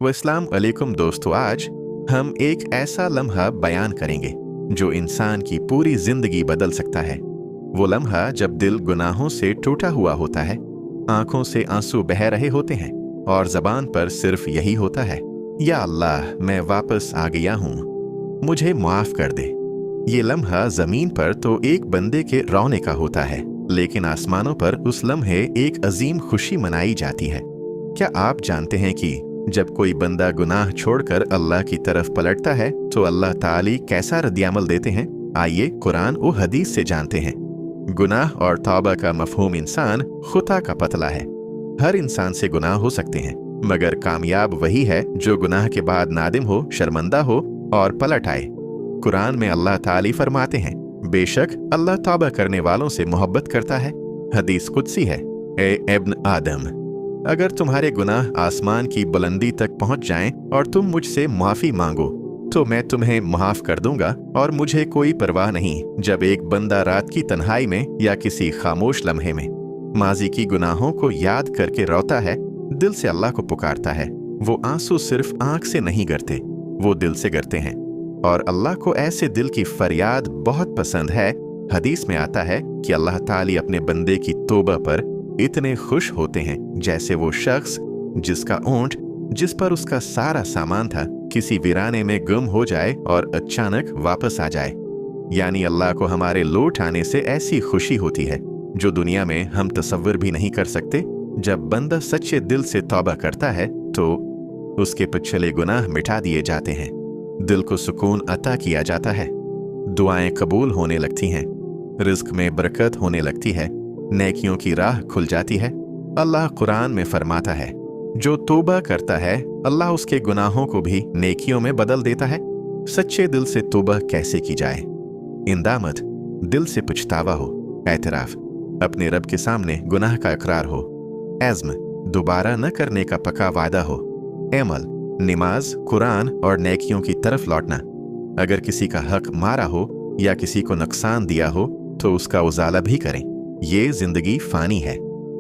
अस्सलाम वालेकुम दोस्तों, आज हम एक ऐसा लम्हा बयान करेंगे जो इंसान की पूरी जिंदगी बदल सकता है। वो लम्हा जब दिल गुनाहों से टूटा हुआ होता है, आंखों से आंसू बह रहे होते हैं और जबान पर सिर्फ यही होता है, या अल्लाह मैं वापस आ गया हूँ, मुझे माफ कर दे। ये लम्हा जमीन पर तो एक बंदे के रोने का होता है, लेकिन आसमानों पर उस लम्हे एक अजीम खुशी मनाई जाती है। क्या आप जानते हैं कि जब कोई बंदा गुनाह छोड़कर अल्लाह की तरफ पलटता है तो अल्लाह ताली कैसा रद्दअमल देते हैं? आइए कुरान और हदीस से जानते हैं। गुनाह और तौबा का मफहूम इंसान खुदा का पतला है। हर इंसान से गुनाह हो सकते हैं, मगर कामयाब वही है जो गुनाह के बाद नादिम हो, शर्मंदा हो और पलट आए। कुरान में अल्लाह ताली फरमाते हैं, बेशक अल्लाह तौबा करने वालों से मोहब्बत करता है। हदीस कुदसी है, ए इब्न आदम, अगर तुम्हारे गुनाह आसमान की बुलंदी तक पहुंच जाएं और तुम मुझसे माफी मांगो तो मैं तुम्हें माफ कर दूंगा, और मुझे कोई परवाह नहीं जब एक बंदा रात की तन्हाई में या किसी खामोश लम्हे में माजी की गुनाहों को याद करके रोता है, दिल से अल्लाह को पुकारता है। वो आंसू सिर्फ आंख से नहीं गिरते, वो दिल से गिरते हैं, और अल्लाह को ऐसे दिल की फरियाद बहुत पसंद है। हदीस में आता है कि अल्लाह ताली अपने बंदे की तौबा पर इतने खुश होते हैं जैसे वो शख्स जिसका ऊंट, जिस पर उसका सारा सामान था, किसी वीराने में गुम हो जाए और अचानक वापस आ जाए। यानी अल्लाह को हमारे लौट आने से ऐसी खुशी होती है जो दुनिया में हम तसव्वुर भी नहीं कर सकते। जब बंदा सच्चे दिल से तौबा करता है तो उसके पिछले गुनाह मिटा दिए जाते हैं, दिल को सुकून अता किया जाता है, दुआएं कबूल होने लगती हैं, रिज्क में बरकत होने लगती है, नेकियों की राह खुल जाती है। अल्लाह कुरान में फरमाता है, जो तौबा करता है अल्लाह उसके गुनाहों को भी नेकियों में बदल देता है। सच्चे दिल से तौबा कैसे की जाए? इंदामत, दिल से पछतावा हो, एतराफ, अपने रब के सामने गुनाह का इकरार हो, एज़्म, दोबारा न करने का पक्का वादा हो, एमल, नमाज, कुरान और नेकियों की तरफ लौटना। अगर किसी का हक मारा हो या किसी को नुकसान दिया हो तो उसका उजाला भी करें। ये जिंदगी फानी है,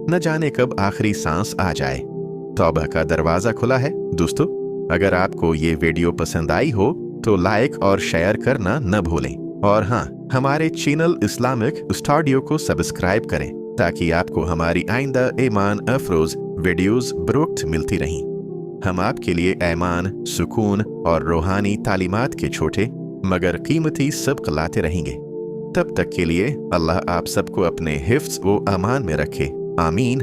न जाने कब आखिरी सांस आ जाए। तौबा का दरवाजा खुला है। दोस्तों, अगर आपको ये वीडियो पसंद आई हो तो लाइक और शेयर करना न भूलें, और हाँ, हमारे चैनल इस्लामिक स्टूडियो को सब्सक्राइब करें ताकि आपको हमारी आइंदा ईमान अफरोज वीडियोस बरोक्त मिलती रहें। हम आपके लिए ईमान, सुकून और रूहानी तालीमात के छोटे मगर कीमती सबक लाते रहेंगे। तब तक के लिए अल्लाह आप सबको अपने हिफ्ज़ व अमान में रखे। आमीन।